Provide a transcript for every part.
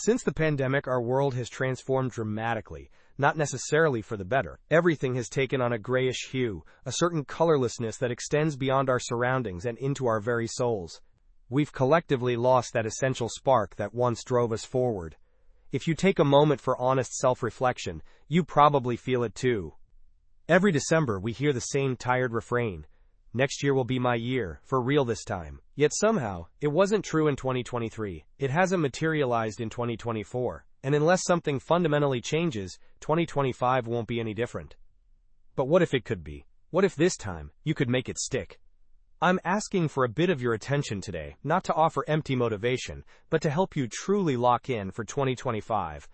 Since the pandemic, our world has transformed dramatically, not necessarily for the better. Everything has taken on a grayish hue, a certain colorlessness that extends beyond our surroundings and into our very souls. We've collectively lost that essential spark that once drove us forward. If you take a moment for honest self-reflection, you probably feel it too. Every December, we hear the same tired refrain. Next year will be my year, for real this time. Yet somehow, it wasn't true in 2023. It hasn't materialized in 2024. And unless something fundamentally changes, 2025 won't be any different. But what if it could be? What if this time, you could make it stick? I'm asking for a bit of your attention today, not to offer empty motivation, but to help you truly lock in for 2025.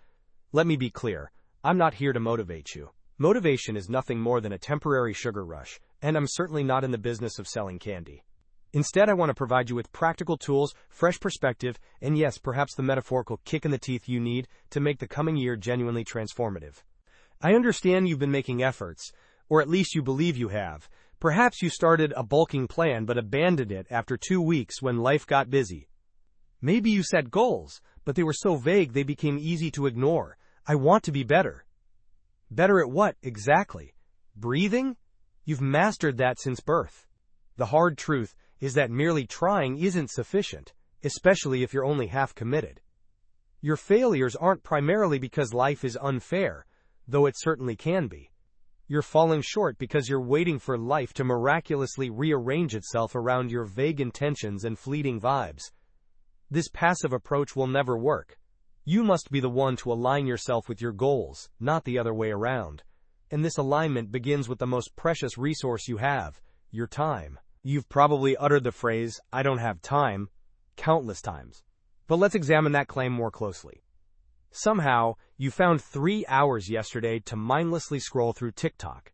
Let me be clear, I'm not here to motivate you. Motivation is nothing more than a temporary sugar rush, and I'm certainly not in the business of selling candy. Instead, I want to provide you with practical tools, fresh perspective, and yes, perhaps the metaphorical kick in the teeth you need to make the coming year genuinely transformative. I understand you've been making efforts, or at least you believe you have. Perhaps you started a bulking plan but abandoned it after 2 weeks when life got busy. Maybe you set goals, but they were so vague they became easy to ignore. I want to be better. Better at what, exactly? Breathing? You've mastered that since birth. The hard truth is that merely trying isn't sufficient, especially if you're only half committed. Your failures aren't primarily because life is unfair, though it certainly can be. You're falling short because you're waiting for life to miraculously rearrange itself around your vague intentions and fleeting vibes. This passive approach will never work. You must be the one to align yourself with your goals, not the other way around. And this alignment begins with the most precious resource you have, your time. You've probably uttered the phrase, "I don't have time," countless times. But let's examine that claim more closely. Somehow, you found 3 hours yesterday to mindlessly scroll through TikTok.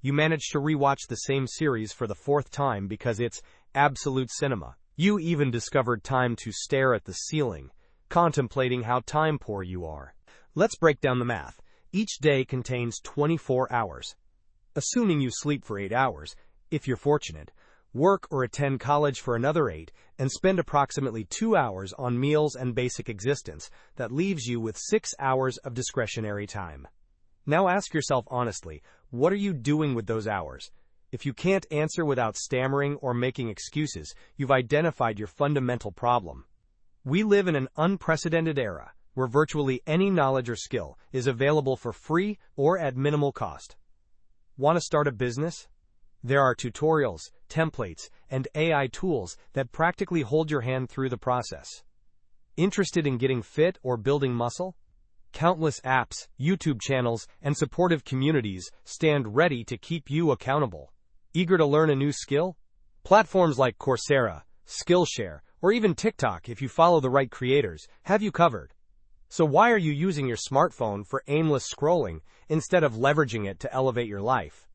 You managed to rewatch the same series for the 4th time because it's absolute cinema. You even discovered time to stare at the ceiling, contemplating how time poor you are. Let's break down the math. Each day contains 24 hours. Assuming you sleep for 8 hours, if you're fortunate, work or attend college for another 8, and spend approximately 2 hours on meals and basic existence, that leaves you with 6 hours of discretionary time. Now ask yourself honestly, what are you doing with those hours? If you can't answer without stammering or making excuses, you've identified your fundamental problem. We live in an unprecedented era, where virtually any knowledge or skill is available for free or at minimal cost. Want to start a business? There are tutorials, templates, and AI tools that practically hold your hand through the process. Interested in getting fit or building muscle? Countless apps, YouTube channels, and supportive communities stand ready to keep you accountable. Eager to learn a new skill? Platforms like Coursera, Skillshare, or even TikTok, if you follow the right creators, have you covered. So why are you using your smartphone for aimless scrolling instead of leveraging it to elevate your life?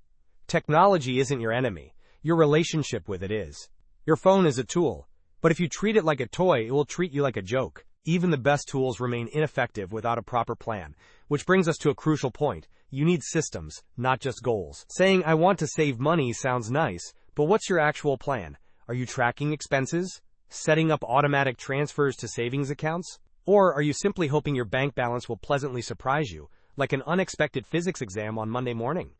Technology isn't your enemy. Your relationship with it is. Your phone is a tool, but if you treat it like a toy, it will treat you like a joke. Even the best tools remain ineffective without a proper plan, which brings us to a crucial point. You need systems, not just goals. Saying, "I want to save money" sounds nice, but what's your actual plan? Are you tracking expenses? Setting up automatic transfers to savings accounts? Or are you simply hoping your bank balance will pleasantly surprise you, like an unexpected physics exam on Monday morning?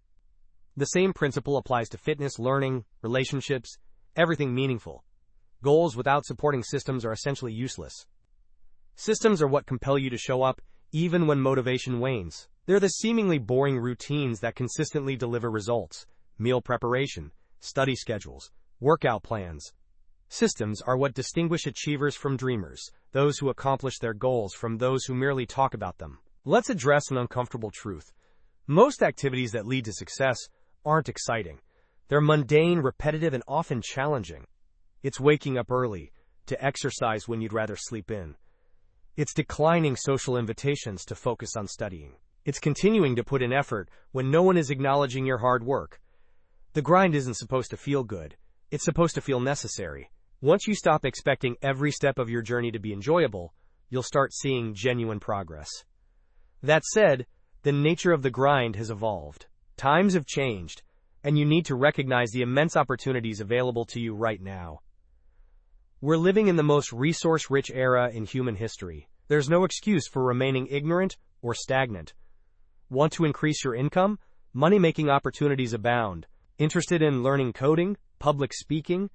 The same principle applies to fitness, learning, relationships, everything meaningful. Goals without supporting systems are essentially useless. Systems are what compel you to show up, even when motivation wanes. They're the seemingly boring routines that consistently deliver results. Meal preparation, study schedules, workout plans. Systems are what distinguish achievers from dreamers, those who accomplish their goals from those who merely talk about them. Let's address an uncomfortable truth. Most activities that lead to success aren't exciting. They're mundane, repetitive, and often challenging. It's waking up early to exercise when you'd rather sleep in. It's declining social invitations to focus on studying. It's continuing to put in effort when no one is acknowledging your hard work. The grind isn't supposed to feel good. It's supposed to feel necessary. Once you stop expecting every step of your journey to be enjoyable, you'll start seeing genuine progress. That said, the nature of the grind has evolved. Times have changed, and you need to recognize the immense opportunities available to you right now. We're living in the most resource-rich era in human history. There's no excuse for remaining ignorant or stagnant. Want to increase your income? Money-making opportunities abound. Interested in learning coding, public speaking,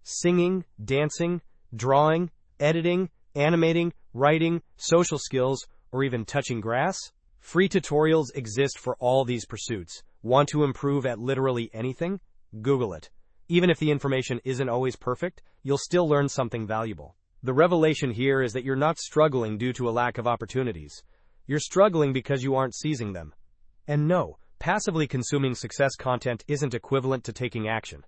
singing, dancing, drawing, editing, animating, writing, social skills, or even touching grass? Free tutorials exist for all these pursuits. Want to improve at literally anything? Google it. Even if the information isn't always perfect, you'll still learn something valuable. The revelation here is that you're not struggling due to a lack of opportunities. You're struggling because you aren't seizing them. And no, passively consuming success content isn't equivalent to taking action.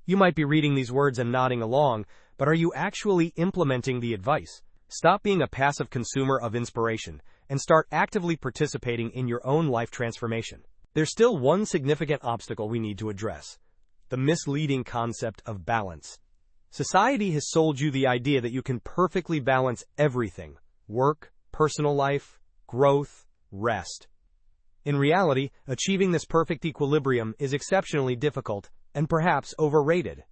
You might be reading these words and nodding along, but are you actually implementing the advice? Stop being a passive consumer of inspiration and start actively participating in your own life transformation. There's still one significant obstacle we need to address: the misleading concept of balance. Society has sold you the idea that you can perfectly balance everything: work, personal life, growth, rest. In reality, achieving this perfect equilibrium is exceptionally difficult and perhaps overrated.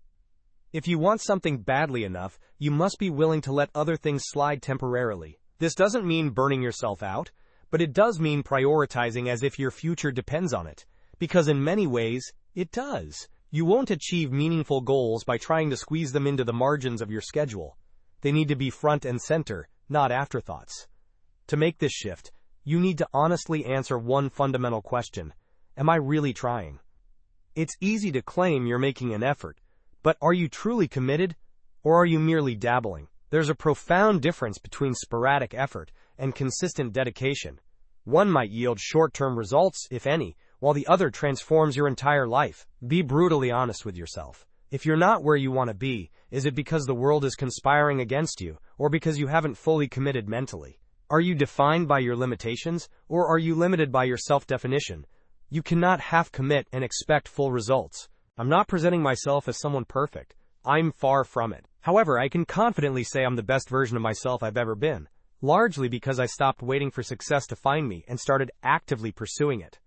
If you want something badly enough, you must be willing to let other things slide temporarily. This doesn't mean burning yourself out, but it does mean prioritizing as if your future depends on it, because in many ways, it does. You won't achieve meaningful goals by trying to squeeze them into the margins of your schedule. They need to be front and center, not afterthoughts. To make this shift, you need to honestly answer one fundamental question: am I really trying? It's easy to claim you're making an effort, but are you truly committed, or are you merely dabbling? There's a profound difference between sporadic effort and consistent dedication. One might yield short-term results, if any, while the other transforms your entire life. Be brutally honest with yourself. If you're not where you want to be, is it because the world is conspiring against you, or because you haven't fully committed mentally? Are you defined by your limitations, or are you limited by your self-definition? You cannot half commit and expect full results. I'm not presenting myself as someone perfect. I'm far from it. However, I can confidently say I'm the best version of myself I've ever been, largely because I stopped waiting for success to find me and started actively pursuing it.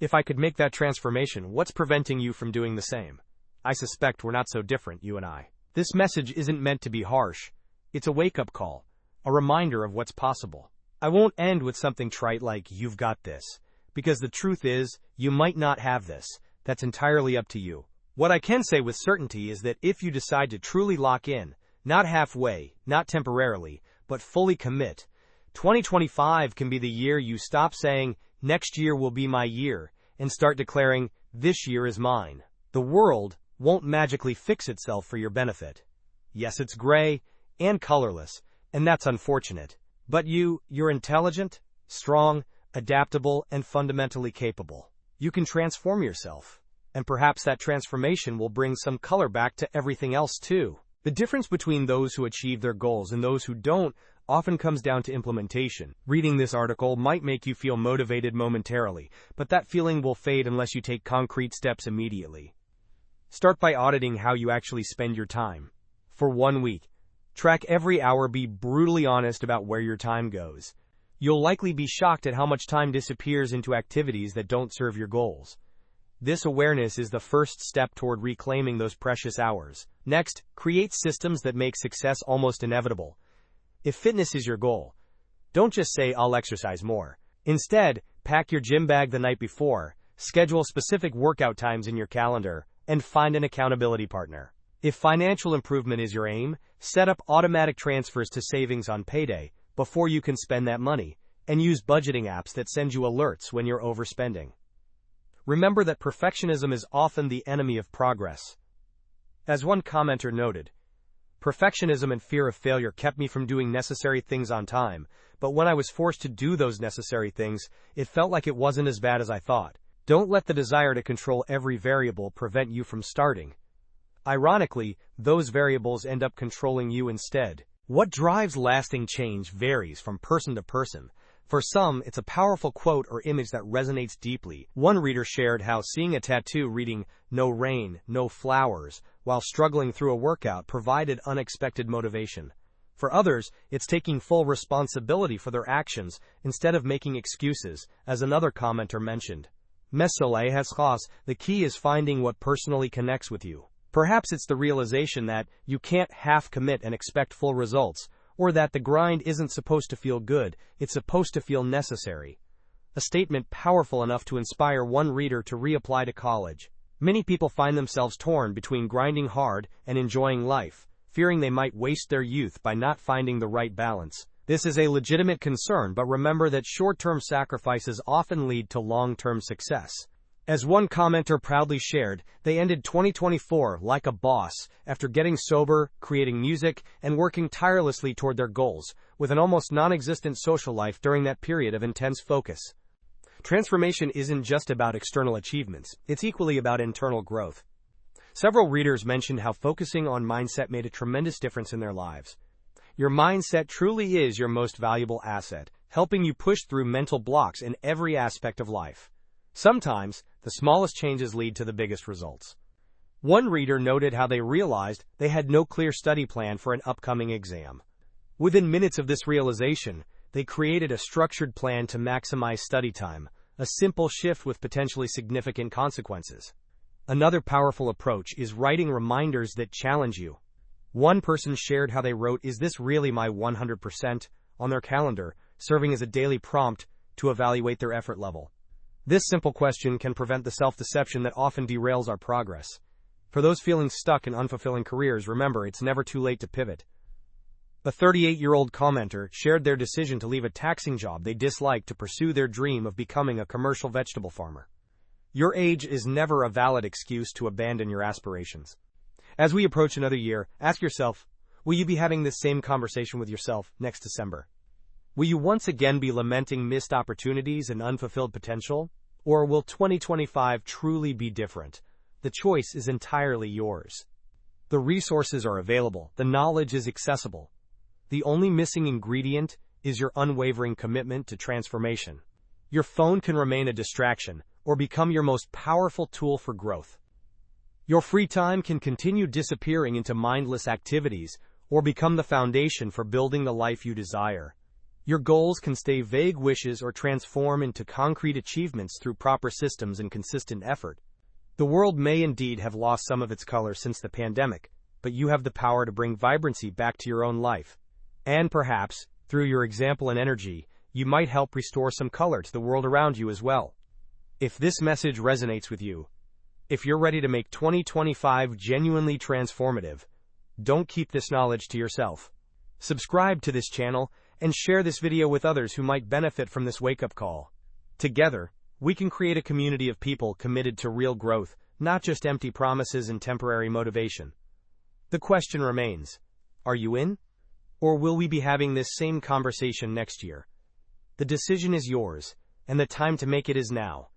If I could make that transformation, what's preventing you from doing the same? I suspect we're not so different, you and I. This message isn't meant to be harsh. It's a wake-up call, a reminder of what's possible. I won't end with something trite like, "You've got this," because the truth is, you might not have this. That's entirely up to you. What I can say with certainty is that if you decide to truly lock in, not halfway, not temporarily, but fully commit, 2025 can be the year you stop saying, "Next year will be my year," and start declaring, "This year is mine." The world won't magically fix itself for your benefit. Yes, it's gray and colorless, and that's unfortunate. But you're intelligent, strong, adaptable, and fundamentally capable. You can transform yourself. And perhaps that transformation will bring some color back to everything else too. The difference between those who achieve their goals and those who don't often comes down to implementation. Reading this article might make you feel motivated momentarily, but that feeling will fade unless you take concrete steps immediately. Start by auditing how you actually spend your time. For 1 week, track every hour, be brutally honest about where your time goes. You'll likely be shocked at how much time disappears into activities that don't serve your goals. This awareness is the first step toward reclaiming those precious hours. Next, create systems that make success almost inevitable. If fitness is your goal, don't just say, "I'll exercise more." Instead, pack your gym bag the night before, schedule specific workout times in your calendar, and find an accountability partner. If financial improvement is your aim, set up automatic transfers to savings on payday before you can spend that money, and use budgeting apps that send you alerts when you're overspending. Remember that perfectionism is often the enemy of progress. As one commenter noted, "Perfectionism and fear of failure kept me from doing necessary things on time, but when I was forced to do those necessary things, it felt like it wasn't as bad as I thought." Don't let the desire to control every variable prevent you from starting. Ironically, those variables end up controlling you instead. What drives lasting change varies from person to person. For some, it's a powerful quote or image that resonates deeply. One reader shared how seeing a tattoo reading, "No rain, no flowers," while struggling through a workout provided unexpected motivation. For others, it's taking full responsibility for their actions instead of making excuses, as another commenter mentioned. The key is finding what personally connects with you. Perhaps it's the realization that you can't half commit and expect full results, or that the grind isn't supposed to feel good, it's supposed to feel necessary. A statement powerful enough to inspire one reader to reapply to college. Many people find themselves torn between grinding hard and enjoying life, fearing they might waste their youth by not finding the right balance. This is a legitimate concern, but remember that short-term sacrifices often lead to long-term success. As one commenter proudly shared, they ended 2024 like a boss, after getting sober, creating music, and working tirelessly toward their goals, with an almost non-existent social life during that period of intense focus. Transformation isn't just about external achievements, it's equally about internal growth. Several readers mentioned how focusing on mindset made a tremendous difference in their lives. Your mindset truly is your most valuable asset, helping you push through mental blocks in every aspect of life. Sometimes, the smallest changes lead to the biggest results. One reader noted how they realized they had no clear study plan for an upcoming exam. Within minutes of this realization, they created a structured plan to maximize study time, a simple shift with potentially significant consequences. Another powerful approach is writing reminders that challenge you. One person shared how they wrote, "Is this really my 100%?" on their calendar, serving as a daily prompt to evaluate their effort level. This simple question can prevent the self-deception that often derails our progress. For those feeling stuck in unfulfilling careers, remember, it's never too late to pivot. A 38-year-old commenter shared their decision to leave a taxing job they disliked to pursue their dream of becoming a commercial vegetable farmer. Your age is never a valid excuse to abandon your aspirations. As we approach another year, ask yourself, will you be having this same conversation with yourself next December? Will you once again be lamenting missed opportunities and unfulfilled potential? Or will 2025 truly be different? The choice is entirely yours. The resources are available, the knowledge is accessible. The only missing ingredient is your unwavering commitment to transformation. Your phone can remain a distraction, or become your most powerful tool for growth. Your free time can continue disappearing into mindless activities, or become the foundation for building the life you desire. Your goals can stay vague wishes or transform into concrete achievements through proper systems and consistent effort. The world may indeed have lost some of its color since the pandemic, but you have the power to bring vibrancy back to your own life. And perhaps, through your example and energy, you might help restore some color to the world around you as well. If this message resonates with you, if you're ready to make 2025 genuinely transformative, don't keep this knowledge to yourself. Subscribe to this channel and share this video with others who might benefit from this wake-up call. Together, we can create a community of people committed to real growth, not just empty promises and temporary motivation. The question remains, are you in? Or will we be having this same conversation next year? The decision is yours, and the time to make it is now.